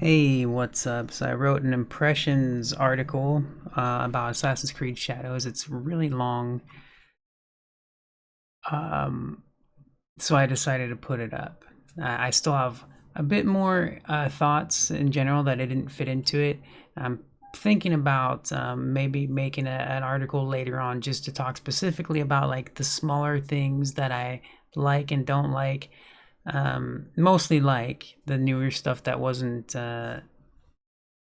Hey, what's up? So I wrote an impressions article about Assassin's Creed Shadows. It's really long, um, so I decided to put it up. I still have a bit more thoughts in general that I didn't fit into it. I'm thinking about maybe making an article later on just to talk specifically about like the smaller things that I like and don't like. Mostly like the newer stuff that wasn't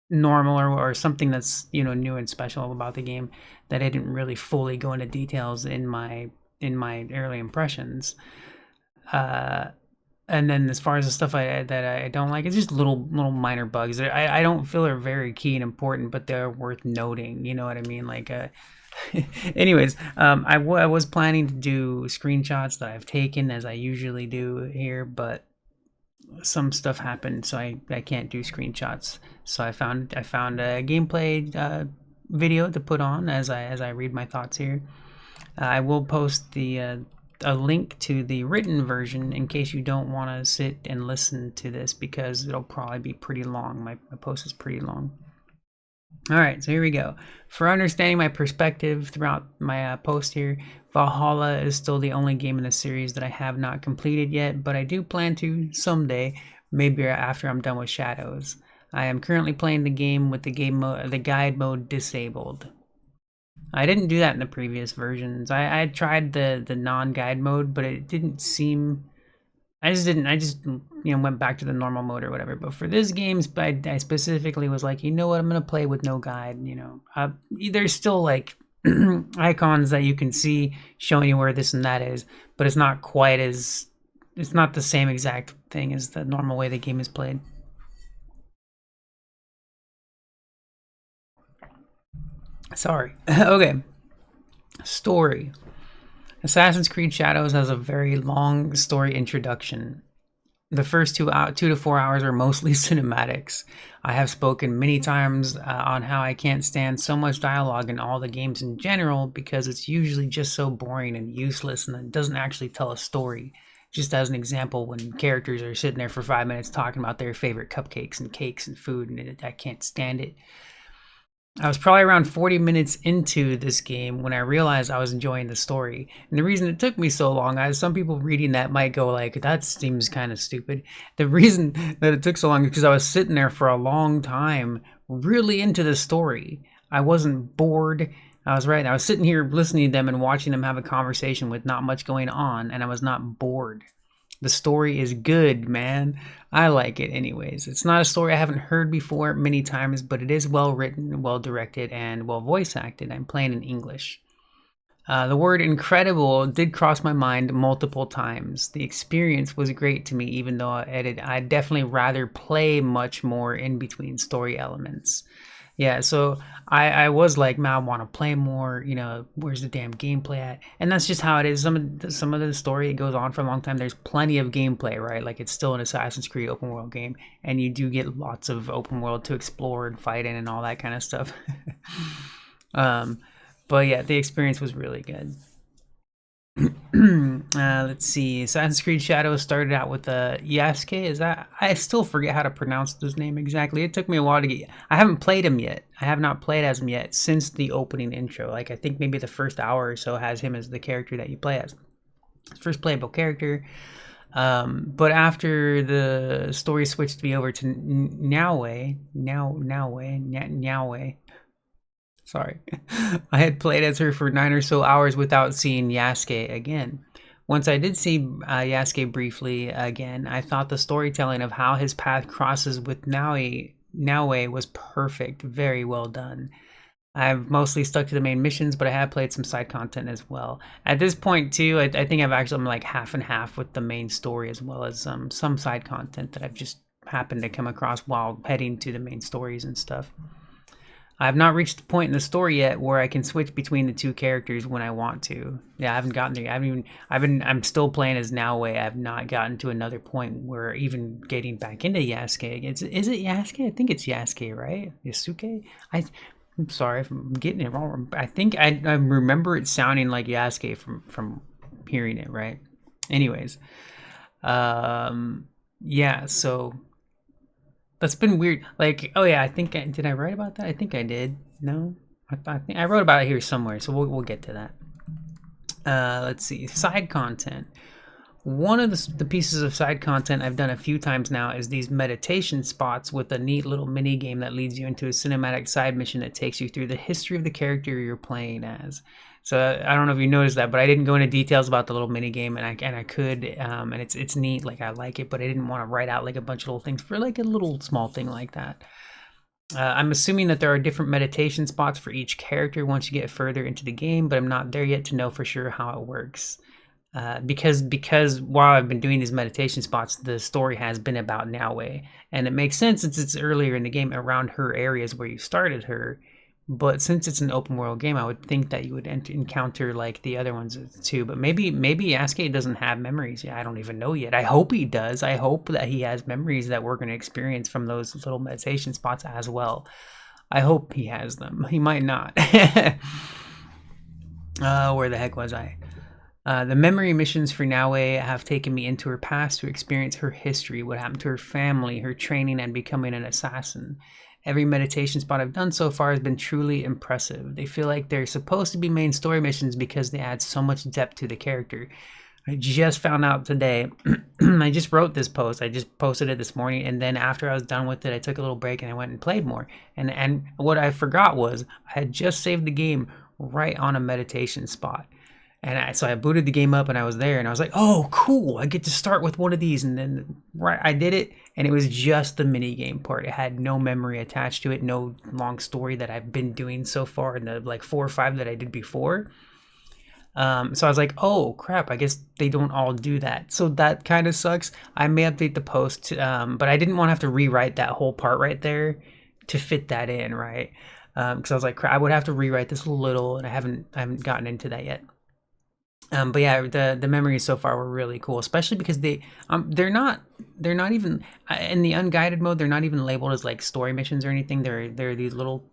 normal or something that's new and special about the game that I didn't really fully go into details in my early impressions. Uh, and then as far as the stuff that I don't like, it's just little minor bugs. I don't feel they're very key and important, but they're worth noting. You know what I mean? Like, anyways, I was planning to do screenshots that I've taken as I usually do here, but some stuff happened, so I can't do screenshots. So I found a gameplay video to put on as I read my thoughts here. I will post the a link to the written version in case you don't want to sit and listen to this because it'll probably be pretty long. My post is pretty long. All right, so here we go. For understanding my perspective throughout my post here, Valhalla is still the only game in the series that I have not completed yet, but I do plan to someday, maybe after I'm done with Shadows. I am currently playing the game with the guide mode disabled. I didn't do that in the previous versions. I tried the non-guide mode, but it didn't seem I just didn't. I just went back to the normal mode or whatever. But for this game, I specifically was like, you know what, I'm gonna play with no guide. There's still like icons that you can see showing you where this and that is, but it's not quite as. It's not the same exact thing as the normal way the game is played. Sorry. Okay. Story. Assassin's Creed Shadows has a very long story introduction. The first 2 to 4 hours are mostly cinematics. I have spoken many times on how I can't stand so much dialogue in all the games in general because it's usually just so boring and useless and it doesn't actually tell a story. Just as an example, when characters are sitting there for 5 minutes talking about their favorite cupcakes and cakes and food, and I can't stand it. I was probably around 40 minutes into this game when I realized I was enjoying the story. And the reason it took me so long, as some people reading that might go like, that seems kind of stupid. The reason that it took so long is because I was sitting there for a long time, really into the story. I wasn't bored. I was right. I was sitting here listening to them and watching them have a conversation with not much going on, and I was not bored. The story is good, man. I like it anyways. It's not a story I haven't heard before many times, but it is well written, well directed, and well voice acted. I'm playing in English. The word incredible did cross my mind multiple times. The experience was great to me, even though I'd definitely rather play much more in between story elements. Yeah, so I was like, man, I want to play more. Where's the damn gameplay at? And that's just how it is. Some of the story it goes on for a long time. There's plenty of gameplay, right? Like it's still an Assassin's Creed open world game, and you do get lots of open world to explore and fight in and all that kind of stuff. um, but yeah, the experience was really good. Let's see. Assassin's Creed Shadows started out with Yasuke. Is that? I still forget how to pronounce his name exactly. It took me a while to get. I haven't played him yet. I have not played as him yet since the opening intro. Like I think maybe the first hour or so has him as the character that you play as. First playable character. But after the story switched me over to Naoe. Sorry. I had played as her for 9 or so hours without seeing Yasuke again. Once I did see Yasuke briefly again, I thought the storytelling of how his path crosses with Naue was perfect. Very well done. I've mostly stuck to the main missions, but I have played some side content as well. At this point, too, I think I'm like half and half with the main story as well as some side content that I've just happened to come across while heading to the main stories and stuff. I have not reached the point in the story yet where I can switch between the two characters when I want to. Yeah, I haven't gotten there. I'm still playing as Naoe. I have not gotten to another point where even getting back into Yasuke. Is it Yasuke? I think it's Yasuke, right? Yasuke? I'm sorry if I'm getting it wrong. I think I remember it sounding like Yasuke from hearing it, right? Anyways, yeah, so That's been weird. Like, oh yeah, I think did I write about that? I think I did. No, I think I wrote about it here somewhere. So we'll get to that. Let's see, side content. One of the pieces of side content I've done a few times now is these meditation spots with a neat little mini game that leads you into a cinematic side mission that takes you through the history of the character you're playing as. So I don't know if you noticed that, but I didn't go into details about the little mini game, and I could, and it's neat. Like, I like it, but I didn't want to write out like a bunch of little things for like a little small thing like that. I'm assuming that there are different meditation spots for each character once you get further into the game, but I'm not there yet to know for sure how it works. Because while I've been doing these meditation spots, the story has been about Naoe, and it makes sense since it's earlier in the game around her areas where you started her. But since it's an open world game, I would think that you would encounter like the other ones too. But maybe Askate doesn't have memories. Yeah, I don't even know yet. I hope he does. I hope that he has memories that we're going to experience from those little meditation spots as well. I hope he has them. He might not. Where the heck was I? The memory missions for Naoe have taken me into her past to experience her history, what happened to her family, her training, and becoming an assassin. Every meditation spot I've done so far has been truly impressive. They feel like they're supposed to be main story missions because they add so much depth to the character. I just found out today. I just wrote this post. I just posted it this morning, and then after I was done with it, I took a little break and I went and played more. And what I forgot was I had just saved the game right on a meditation spot. And so I booted the game up and I was there and I was like, oh, cool. I get to start with one of these. And then I did it, and it was just the mini game part. It had no memory attached to it, no long story that I've been doing so far in the like 4 or 5 that I did before. So I was like, oh crap, I guess they don't all do that. So that kind of sucks. I may update the post, but I didn't want to have to rewrite that whole part right there to fit that in, right? Because I was like, crap, I would have to rewrite this a little, and I haven't gotten into that yet. But yeah, the memories so far were really cool, especially because they're not even in the unguided mode. They're not even labeled as like story missions or anything. They're these little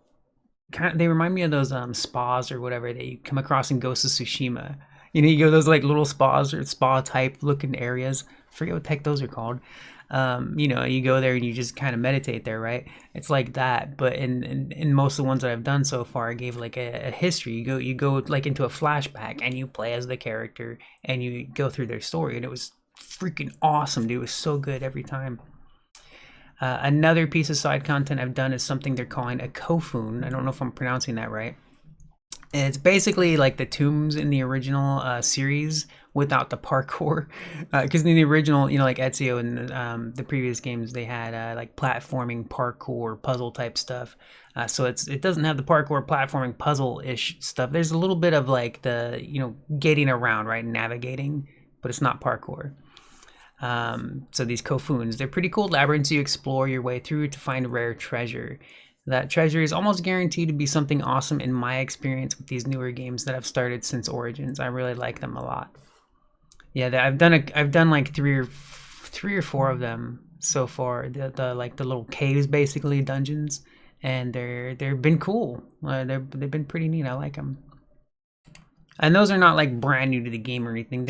kind of, they remind me of those spas or whatever that you come across in Ghost of Tsushima. You know, you go to those like little spas or spa type looking areas. I forget what the heck those are called. You know, you go there and you just kind of meditate there, right? It's like that, but in most of the ones that I've done so far, I gave like a history. You go like into a flashback and you play as the character and you go through their story, and it was freaking awesome, dude. It was so good every time. Another piece of side content I've done is something they're calling a kofun. I don't know if I'm pronouncing that right. It's basically like the tombs in the original series without the parkour. Because in the original, you know, like Ezio and the previous games, they had like platforming, parkour, puzzle type stuff. So it doesn't have the parkour, platforming, puzzle-ish stuff. There's a little bit of like the, you know, getting around, right, navigating, but it's not parkour. So these kofuns, they're pretty cool labyrinths you explore your way through to find rare treasure. That treasure is almost guaranteed to be something awesome in my experience with these newer games that I've started since Origins. I really like them a lot. Yeah, I've done like three or four of them so far. The like the little caves, basically dungeons, and they've been cool. They've been pretty neat. I like them. And those are not like brand new to the game or anything.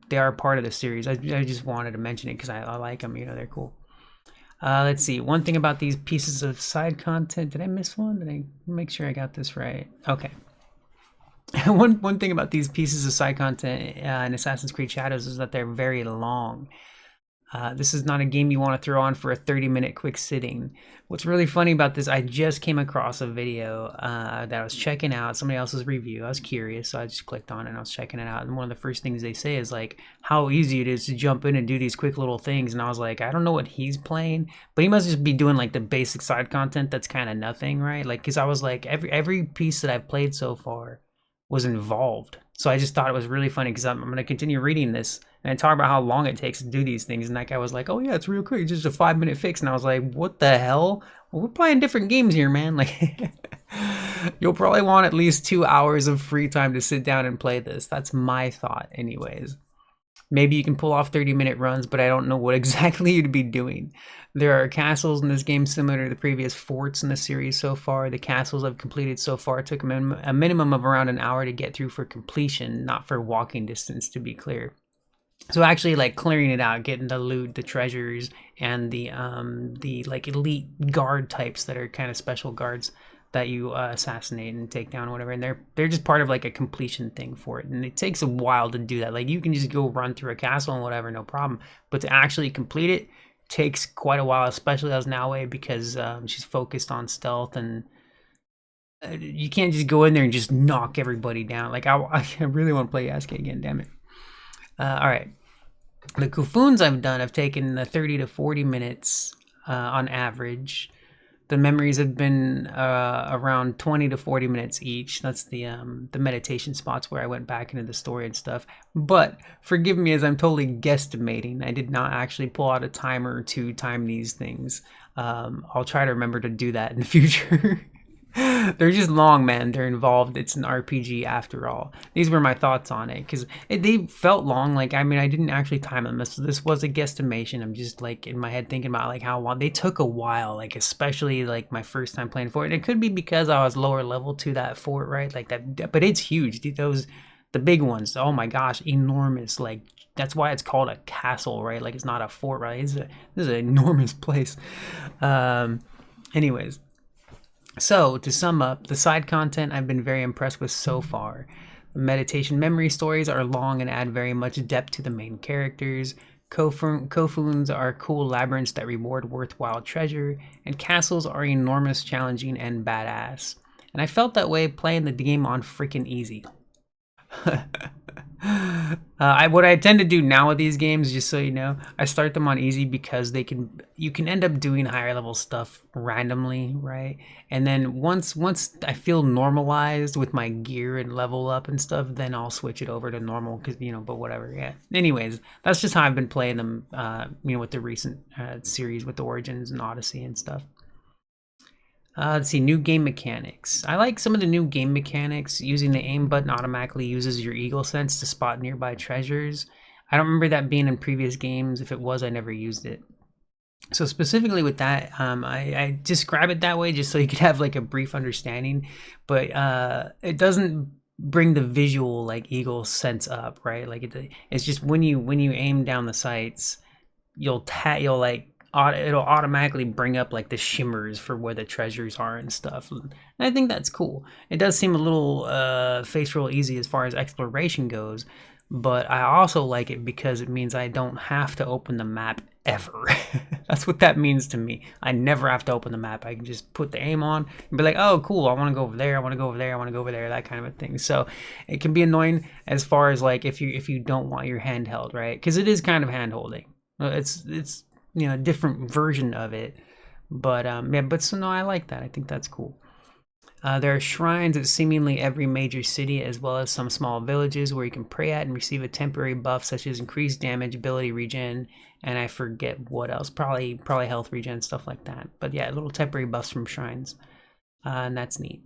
They are part of the series. I just wanted to mention it because I like them. You know, they're cool. Let's see. One thing about these pieces of side content. Did I miss one? Did I make sure I got this right? Okay. One thing about these pieces of side content in Assassin's Creed Shadows is that they're very long. This is not a game you want to throw on for a 30-minute quick sitting. What's really funny about this, I just came across a video that I was checking out, somebody else's review. I was curious, so I just clicked on it and I was checking it out. And one of the first things they say is like how easy it is to jump in and do these quick little things. And I was like, I don't know what he's playing, but he must just be doing like the basic side content that's kind of nothing, right? Like, because I was like, every piece that I've played so far was involved. So I just thought it was really funny because I'm going to continue reading this and talk about how long it takes to do these things. And that guy was like, oh yeah, it's real quick. It's just a 5-minute fix. And I was like, what the hell? Well, we're playing different games here, man. Like, you'll probably want at least 2 hours of free time to sit down and play this. That's my thought anyways. Maybe you can pull off 30-minute runs, but I don't know what exactly you'd be doing. There are castles in this game similar to the previous forts in the series so far. The castles I've completed so far took a minimum of around an hour to get through for completion, not for walking distance, to be clear. So actually, like clearing it out, getting the loot, the treasures, and the like elite guard types that are kind of special guards that you assassinate and take down, or whatever. And they're just part of like a completion thing for it, and it takes a while to do that. Like you can just go run through a castle and whatever, no problem. But to actually complete it takes quite a while, especially as Naoe, because she's focused on stealth, and you can't just go in there and just knock everybody down. Like I really want to play Yasuke again, damn it. All right. The Kufuns I've done have taken 30 to 40 minutes on average. The memories have been around 20 to 40 minutes each. That's the meditation spots where I went back into the story and stuff. But forgive me as I'm totally guesstimating. I did not actually pull out a timer to time these things. I'll try to remember to do that in the future. They're just long, man. They're involved. It's an RPG after all. These were my thoughts on it because they felt long. Like, I mean, I didn't actually time them. This was a guesstimation. I'm just like in my head thinking about like how long they took a while. Like, especially like my first time playing Fort. And it could be because I was lower level to that fort, right? Like that, but it's huge. The big ones. Oh my gosh, enormous. Like that's why it's called a castle, right? Like it's not a fort, right? This is an enormous place. Anyways. So, to sum up, the side content I've been very impressed with so far. The meditation memory stories are long and add very much depth to the main characters. Kofuns are cool labyrinths that reward worthwhile treasure, and castles are enormous, challenging, and badass. And I felt that way playing the game on freaking easy. What I tend to do now with these games, just so you know, I start them on easy because you can end up doing higher level stuff randomly, right? And then once I feel normalized with my gear and level up and stuff, then I'll switch it over to normal because but whatever, yeah. Anyways, that's just how I've been playing them, with the recent series with the Origins and Odyssey and stuff. Let's see, new game mechanics. I like some of the new game mechanics. Using the aim button automatically uses your eagle sense to spot nearby treasures. I don't remember that being in previous games. If it was, I never used it. So specifically with that, I describe it that way just so you could have like a brief understanding. But it doesn't bring the visual like eagle sense up, right? Like it's just when you aim down the sights, you'll like it'll automatically bring up like the shimmers for where the treasures are and stuff. And I think that's cool. It does seem a little face roll easy as far as exploration goes, but I also like it because it means I don't have to open the map ever. That's what that means to me. I never have to open the map. I can just put the aim on and be like, oh cool, I want to go over there, I want to go over there, I want to go over there, that kind of a thing. So it can be annoying as far as like if you don't want your handheld, right? Because it is kind of hand holding. It's a different version of it, but so no, I like that. I think that's cool. There are shrines at seemingly every major city, as well as some small villages where you can pray at and receive a temporary buff such as increased damage, ability regen, and I forget what else, probably health regen, stuff like that. But yeah, little temporary buffs from shrines, and that's neat.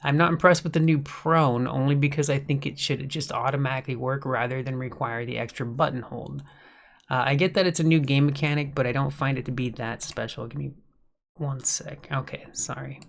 I'm not impressed with the new prone, only because I think it should just automatically work rather than require the extra button hold. I get that it's a new game mechanic, but I don't find it to be that special. Give me one sec. Okay, sorry.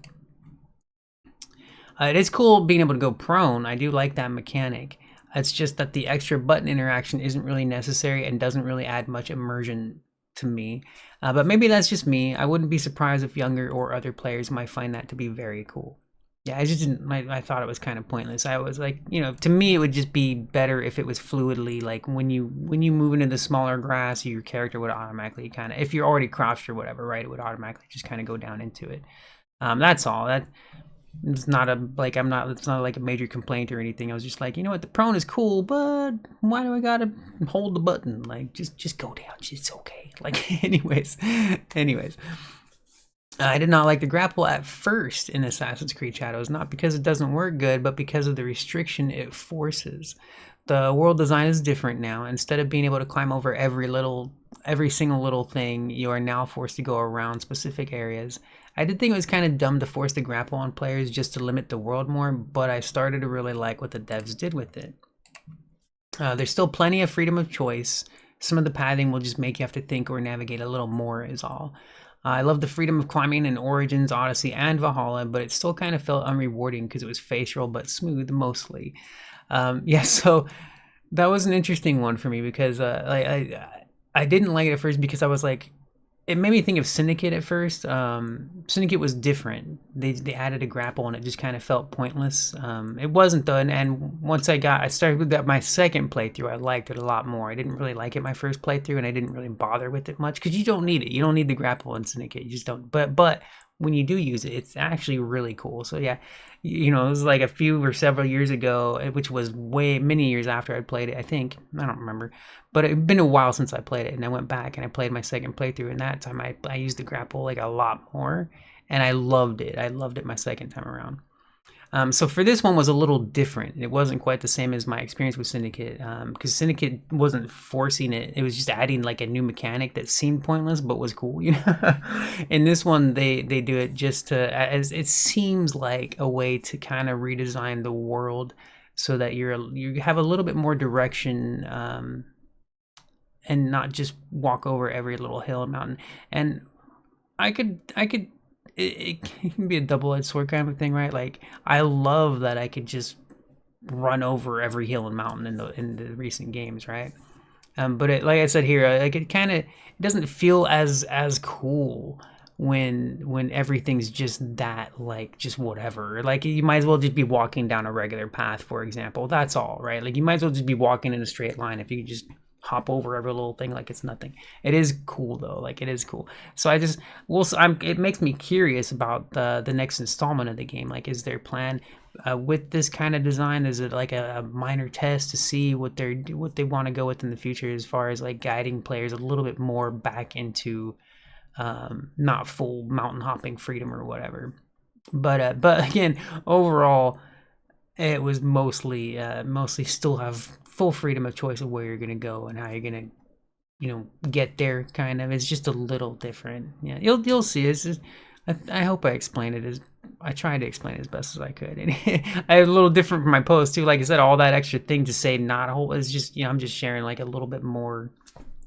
It is cool being able to go prone. I do like that mechanic. It's just that the extra button interaction isn't really necessary and doesn't really add much immersion to me. But maybe that's just me. I wouldn't be surprised if younger or other players might find that to be very cool. Yeah, I just didn't. I thought it was kind of pointless. I was like, to me, it would just be better if it was fluidly. Like when you move into the smaller grass, your character would automatically kind of, if you're already crouched or whatever, right, it would automatically just kind of go down into it. That's all. It's not It's not like a major complaint or anything. I was just like, the prone is cool, but why do I gotta hold the button? Like, just go down. It's okay. Like, anyways. I did not like the grapple at first in Assassin's Creed Shadows, not because it doesn't work good, but because of the restriction it forces. The world design is different now. Instead of being able to climb over every single little thing, you are now forced to go around specific areas. I did think it was kind of dumb to force the grapple on players just to limit the world more, but I started to really like what the devs did with it. There's still plenty of freedom of choice. Some of the pathing will just make you have to think or navigate a little more is all. I love the freedom of climbing in Origins, Odyssey, and Valhalla, but it still kind of felt unrewarding because it was facial but smooth mostly. So That was an interesting one for me because I didn't like it at first because I was like, it made me think of Syndicate at first. Syndicate was different. They added a grapple and it just kind of felt pointless. It wasn't though, and once I started with that my second playthrough, I liked it a lot more. I didn't really like it my first playthrough, and I didn't really bother with it much because you don't need it. You don't need the grapple in Syndicate. You just don't. But when you do use it, it's actually really cool. So yeah, you know, it was like a few or several years ago, which was way many years after I played it. I think I don't remember, but it had been a while since I played it, and I went back and I played my second playthrough, and that time I used the grapple like a lot more, and I loved it. I loved it my second time around. So for this one was a little different. It wasn't quite the same as my experience with Syndicate, because Syndicate wasn't forcing it. It was just adding like a new mechanic that seemed pointless but was cool. You know, in this one they do it just to, as it seems like a way to kind of redesign the world so that you have a little bit more direction, and not just walk over every little hill and mountain. And I could it can be a double-edged sword kind of thing, right? Like I love that I could just run over every hill and mountain in the recent games, right? But like I said here, like it kind of doesn't feel as cool when everything's just that, like just whatever. Like you might as well just be walking down a regular path, for example. That's all, right? Like you might as well just be walking in a straight line if you could just hop over every little thing like it's nothing. It is cool though, like it is cool. So I just, well, it makes me curious about the next installment of the game. Like, is their plan with this kind of design? Is it like a minor test to see what they want to go with in the future, as far as like guiding players a little bit more back into not full mountain hopping freedom or whatever? But again, overall, it was mostly still have full freedom of choice of where you're gonna go and how you're gonna, you know, get there. Kind of, it's just a little different. Yeah, you'll see. It's just, I hope I explained it as I tried to explain it as best as I could. And I had a little different from my post too. Like I said, all that extra thing to say, not a whole. It's just, you know, I'm just sharing like a little bit more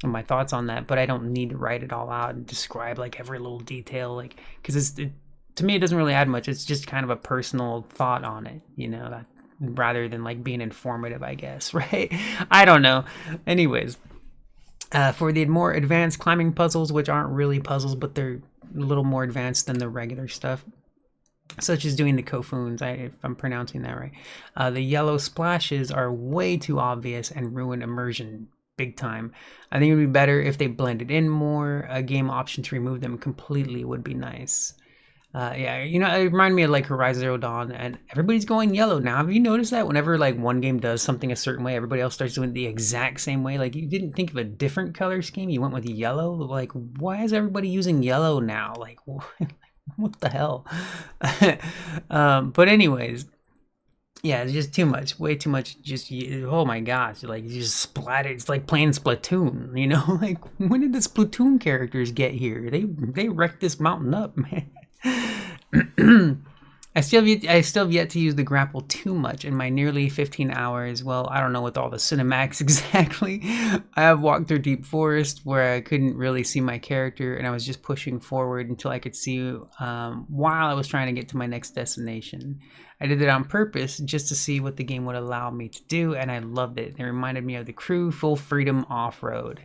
of my thoughts on that. But I don't need to write it all out and describe like every little detail, like because to me it doesn't really add much. It's just kind of a personal thought on it, you know, that rather than like being informative, I guess, right? I don't know. Anyways, for the more advanced climbing puzzles, which aren't really puzzles, but they're a little more advanced than the regular stuff, such as doing the kofuns, if I'm pronouncing that right. The yellow splashes are way too obvious and ruin immersion big time. I think it would be better if they blended in more. A game option to remove them completely would be nice. Yeah, you know, it reminded me of like Horizon Zero Dawn, and everybody's going yellow now. Have you noticed that whenever like one game does something a certain way, everybody else starts doing it the exact same way? Like you didn't think of a different color scheme, you went with yellow. Like, why is everybody using yellow now? Like, what the hell? But anyways, yeah, it's just too much, way too much. Just, oh my gosh, like you just splattered. It's like playing Splatoon, you know? Like, when did the Splatoon characters get here? They wrecked this mountain up, man. I still have yet to use the grapple too much in my nearly 15 hours. Well, I don't know with all the cinematics exactly. I have walked through deep forest where I couldn't really see my character, and I was just pushing forward until I could see while I was trying to get to my next destination. I did it on purpose just to see what the game would allow me to do, and I loved it. It reminded me of the Crew Full Freedom Off-Road.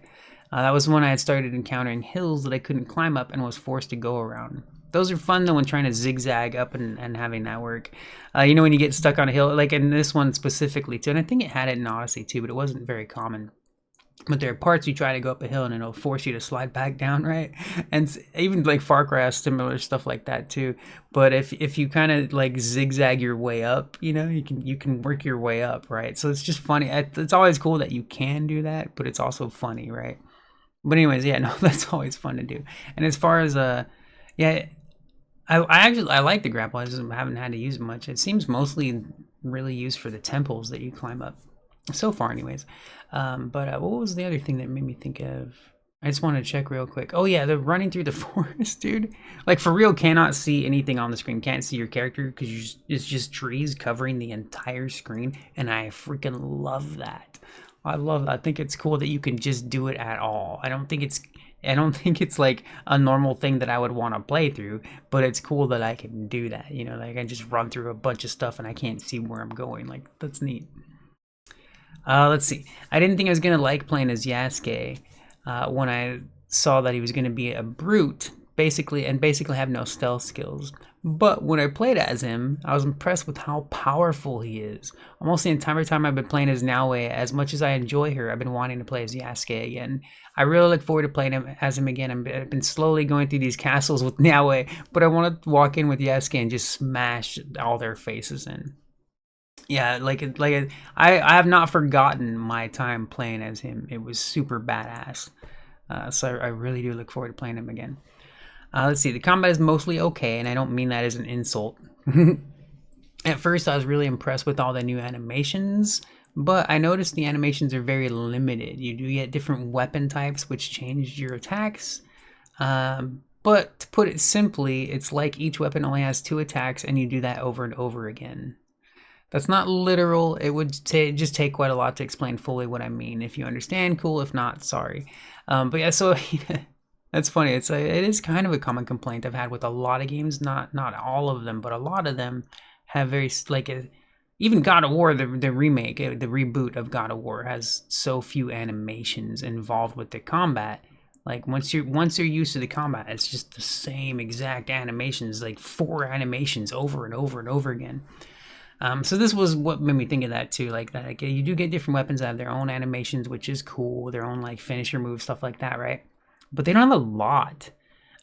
That was when I had started encountering hills that I couldn't climb up and was forced to go around. Those are fun though when trying to zigzag up and having that work. You know, when you get stuck on a hill, like in this one specifically too, and I think it had it in Odyssey too, but it wasn't very common. But there are parts you try to go up a hill and it'll force you to slide back down, right? And even like Far Cry has similar stuff like that too. But if you kind of like zigzag your way up, you know, you can work your way up, right? So it's just funny. It's always cool that you can do that, but it's also funny, right? But anyways, yeah, no, that's always fun to do. And as far as yeah, I like the grapple. I just haven't had to use it much. It seems mostly really used for the temples that you climb up, so far, anyways. But what was the other thing that made me think of? I just want to check real quick. Oh yeah, the running through the forest, dude. Like for real, cannot see anything on the screen. Can't see your character because it's just trees covering the entire screen, and I freaking love that. I love that. I think it's cool that you can just do it at all. I don't think it's like a normal thing that I would want to play through, but it's cool that I can do that. You know, like I just run through a bunch of stuff and I can't see where I'm going. Like that's neat. Let's see. I didn't think I was gonna like playing as Yasuke when I saw that he was gonna be a brute, basically have no stealth skills. But when I played as him, I was impressed with how powerful he is. Almost the entire time I've been playing as Naoe, as much as I enjoy her, I've been wanting to play as Yasuke again. I really look forward to playing as him again. I've been slowly going through these castles with Naoe, but I want to walk in with Yasuke and just smash all their faces in. Yeah, I have not forgotten my time playing as him. It was super badass. So I really do look forward to playing him again. Let's see. The combat is mostly okay, and I don't mean that as an insult. At first, I was really impressed with all the new animations, but I noticed the animations are very limited. You do get different weapon types, which change your attacks. But to put it simply, it's like each weapon only has 2 attacks, and you do that over and over again. That's not literal. It would just take quite a lot to explain fully what I mean. If you understand, cool. If not, sorry. But yeah, so that's funny. It is kind of a common complaint I've had with a lot of games. Not all of them, but a lot of them have very even God of War, the remake, the reboot of God of War has so few animations involved with the combat. Like once you're used to the combat, it's just the same exact animations, like 4 animations over and over and over again. So this was what made me think of that too. Like that, you do get different weapons that have their own animations, which is cool. Their own like finisher moves, stuff like that, right? But they don't have a lot.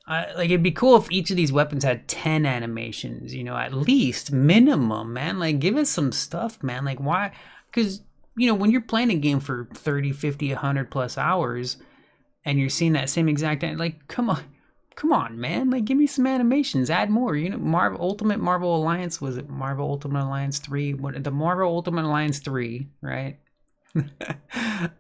Like it'd be cool if each of these weapons had 10 animations, at least minimum, man. Like give us some stuff, man. Like why? Because when you're playing a game for 30, 50, 100 plus hours, and you're seeing that same exact, like come on, man. Like, give me some animations. Add more. Marvel Alliance, was it Marvel Ultimate Alliance 3? The Marvel Ultimate Alliance 3, right?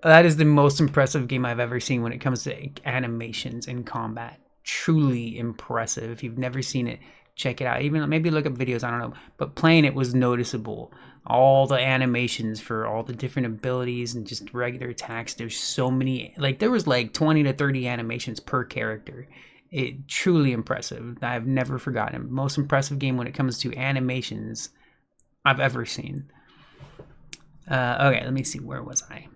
That is the most impressive game I've ever seen when it comes to animations in combat. Truly impressive. If you've never seen it, check it out. Even maybe look up videos, I don't know. But playing it was noticeable. All the animations for all the different abilities and just regular attacks. There's so many. Like, there was like 20 to 30 animations per character. It truly impressive. I've never forgotten. Most impressive game when it comes to animations I've ever seen. Okay, let me see. Where was I?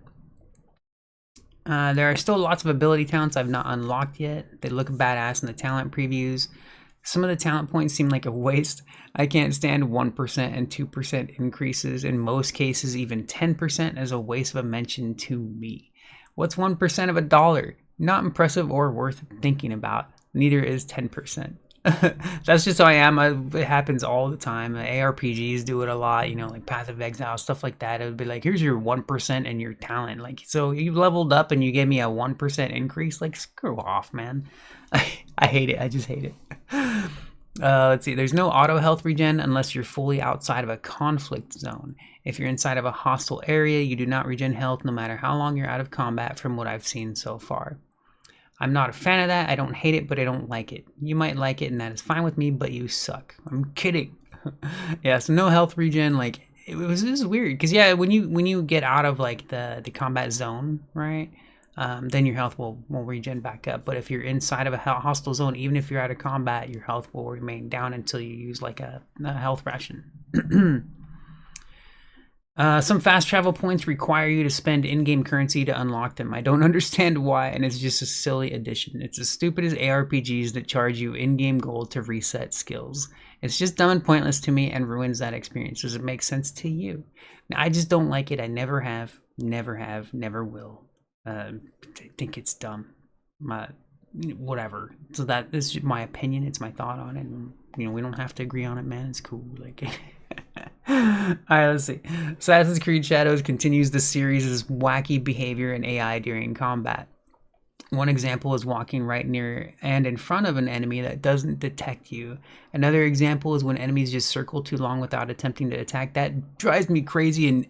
There are still lots of ability talents I've not unlocked yet. They look badass in the talent previews. Some of the talent points seem like a waste. I can't stand 1% and 2% increases. In most cases, even 10% is a waste of a mention to me. What's 1% of $1? Not impressive or worth thinking about. Neither is 10%. That's just how I am. It happens all the time. ARPGs do it a lot, like Path of Exile, stuff like that. It would be like, here's your 1% and your talent. Like, so you leveled up and you gave me a 1% increase. Like, screw off, man. I hate it. I just hate it. Let's see. There's no auto health regen unless you're fully outside of a conflict zone. If you're inside of a hostile area, you do not regen health no matter how long you're out of combat from what I've seen so far. I'm not a fan of that. I don't hate it, but I don't like it. You might like it, and that is fine with me, but you suck. I'm kidding. Yeah, so no health regen. Like, it was weird. Because, yeah, when you get out of, like, the combat zone, right, then your health will regen back up. But if you're inside of a hostile zone, even if you're out of combat, your health will remain down until you use, like, a health ration. Some fast travel points require you to spend in-game currency to unlock them. I don't understand why, and it's just a silly addition. It's as stupid as ARPGs that charge you in-game gold to reset skills. It's just dumb and pointless to me and ruins that experience. Does it make sense to you? I just don't like it. I never have, never will. I think it's dumb. Whatever. So that is my opinion. It's my thought on it. And, we don't have to agree on it, man. It's cool. Like... Alright, let's see. Assassin's Creed Shadows continues the series' wacky behavior and AI during combat. One example is walking right near and in front of an enemy that doesn't detect you. Another example is when enemies just circle too long without attempting to attack. That drives me crazy in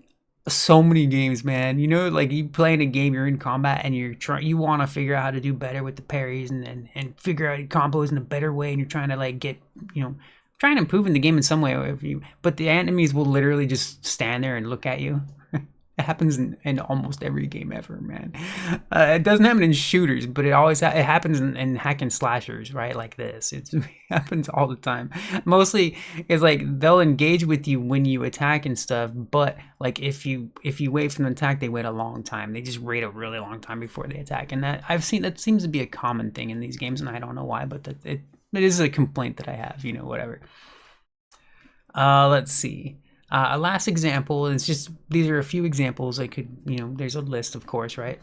so many games, man. Like you playing a game, you're in combat, and you want to figure out how to do better with the parries and figure out combos in a better way, and you're trying to like get, try and improve in the game in some way, but the enemies will literally just stand there and look at you. It happens in almost every game ever, man. It doesn't happen in shooters, but it always it happens in hack and slashers, right? Like this, it happens all the time. Mostly, it's like they'll engage with you when you attack and stuff, but like if you wait for them to attack, they wait a long time. They just wait a really long time before they attack, and that I've seen that seems to be a common thing in these games, and I don't know why, but it is a complaint that I have. Whatever. Let's see. A last example is just, these are a few examples I could, there's a list, of course, right?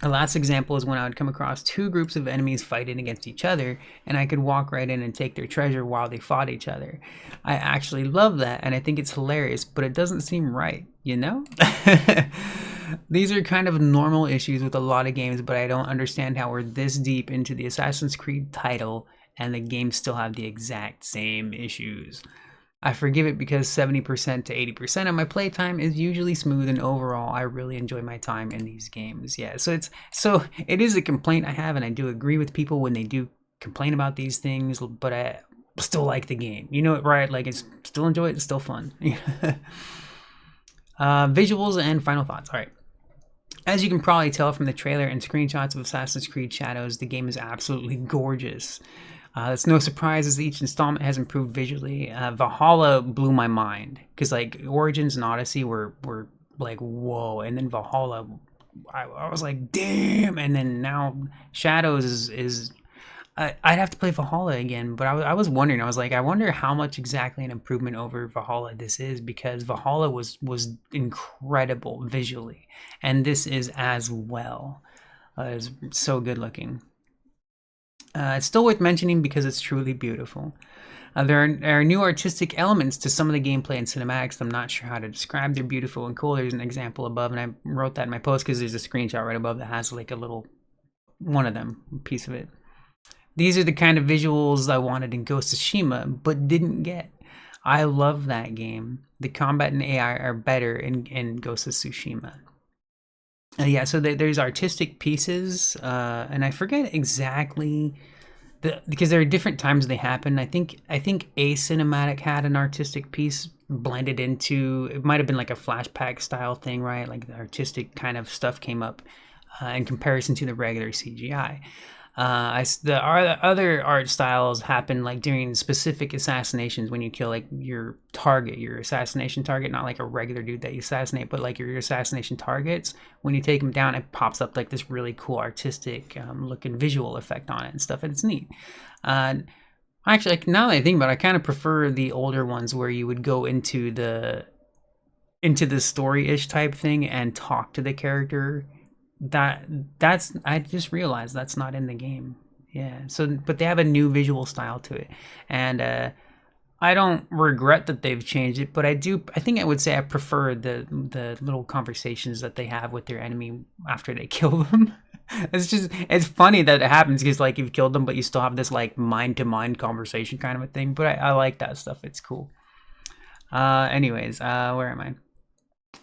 A last example is when I would come across two groups of enemies fighting against each other, and I could walk right in and take their treasure while they fought each other. I actually love that, and I think it's hilarious, but it doesn't seem right, These are kind of normal issues with a lot of games, but I don't understand how we're this deep into the Assassin's Creed title and the games still have the exact same issues. I forgive it because 70% to 80% of my playtime is usually smooth, and overall I really enjoy my time in these games. Yeah, so it is a complaint I have, and I do agree with people when they do complain about these things, but I still like the game. Right? Like, it's still enjoy it, it's still fun. Visuals and final thoughts. All right. As you can probably tell from the trailer and screenshots of Assassin's Creed Shadows, the game is absolutely gorgeous. It's no surprise as each installment has improved visually. Valhalla blew my mind because like Origins and Odyssey were like whoa, and then Valhalla, I was like damn, and then now Shadows is I'd have to play Valhalla again, but I was wondering, I was like, I wonder how much exactly an improvement over Valhalla this is, because Valhalla was incredible visually, and this is as well. It's so good looking. It's still worth mentioning because it's truly beautiful. There are new artistic elements to some of the gameplay and cinematics that I'm not sure how to describe. They're beautiful and cool. There's an example above, and I wrote that in my post because there's a screenshot right above that has like a little, one of them, piece of it. These are the kind of visuals I wanted in Ghost of Tsushima, but didn't get. I love that game. The combat and AI are better in Ghost of Tsushima. Yeah, so there's artistic pieces, and I forget exactly because there are different times they happen. I think a cinematic had an artistic piece blended into. It might have been like a flashback style thing, right? Like the artistic kind of stuff came up in comparison to the regular CGI. The other art styles happen like during specific assassinations when you kill like your target, your assassination target, not like a regular dude that you assassinate, but like your assassination targets. When you take them down, it pops up like this really cool artistic looking visual effect on it and stuff, and it's neat. Actually, like, now that I think about it, I kind of prefer the older ones where you would go into the story-ish type thing and talk to the character. That's I just realized that's not in the game. Yeah, so but they have a new visual style to it, and I don't regret that they've changed it, but I think I would say I prefer the little conversations that they have with their enemy after they kill them. It's funny that it happens because like you've killed them, but you still have this like mind to mind conversation kind of a thing. But I like that stuff. It's cool. Anyways, where am I?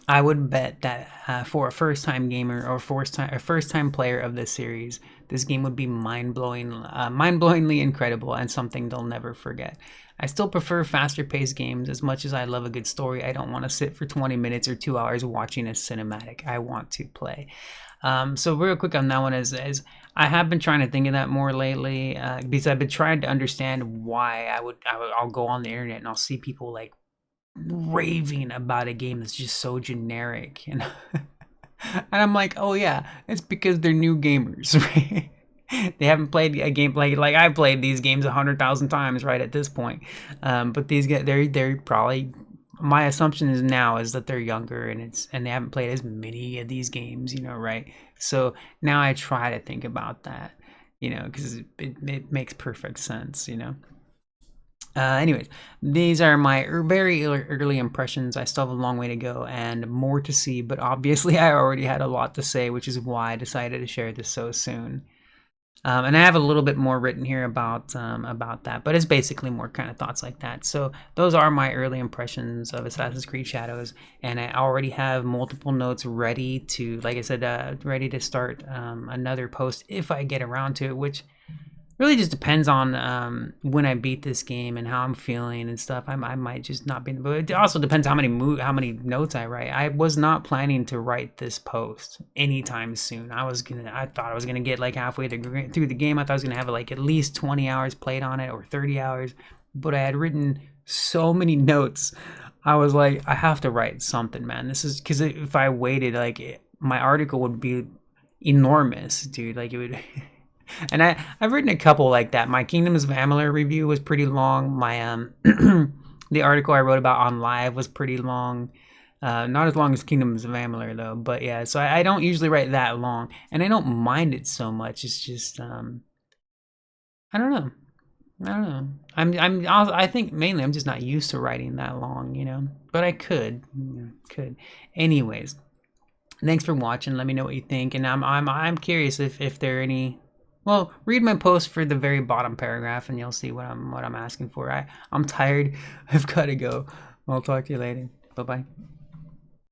I would bet that for a first-time gamer or first-time player of this series, this game would be mind-blowingly incredible and something they'll never forget. I still prefer faster-paced games. As much as I love a good story, I don't want to sit for 20 minutes or 2 hours watching a cinematic. I want to play. So real quick on that one is I have been trying to think of that more lately because I've been trying to understand why I'll go on the internet and I'll see people like raving about a game that's just so generic, and I'm like, oh yeah, it's because they're new gamers, right? They haven't played a game like I played these games 100,000 times right at this point, but these guys, they're probably, my assumption is that they're younger and they haven't played as many of these games, right? So now I try to think about that, because it makes perfect sense. Anyways, these are my very early impressions. I still have a long way to go and more to see, but obviously I already had a lot to say, which is why I decided to share this so soon. And I have a little bit more written here about that, but it's basically more kind of thoughts like that. So those are my early impressions of Assassin's Creed Shadows, and I already have multiple notes ready to, like I said, ready to start another post if I get around to it, which Really just depends on when I beat this game and how I'm feeling and stuff. I might just not be in the mood. It also depends how many notes I write. I was not planning to write this post anytime soon. I thought I was gonna get like halfway through the game. I thought I was gonna have like at least 20 hours played on it or 30 hours, but I had written so many notes. I was like, I have to write something, man. This is because if I waited, like my article would be enormous, dude. Like it would. And I've written a couple like that. My Kingdoms of Amalur review was pretty long. My the article I wrote about on live was pretty long. Not as long as Kingdoms of Amalur though, but yeah. So I don't usually write that long, and I don't mind it so much. It's just I don't know. I don't know. I think mainly I'm just not used to writing that long, you know. But I could. Anyways, thanks for watching. Let me know what you think, and I'm curious if there are any. Well, read my post for the very bottom paragraph, and you'll see what I'm asking for. I'm tired. I've got to go. I'll talk to you later. Bye bye.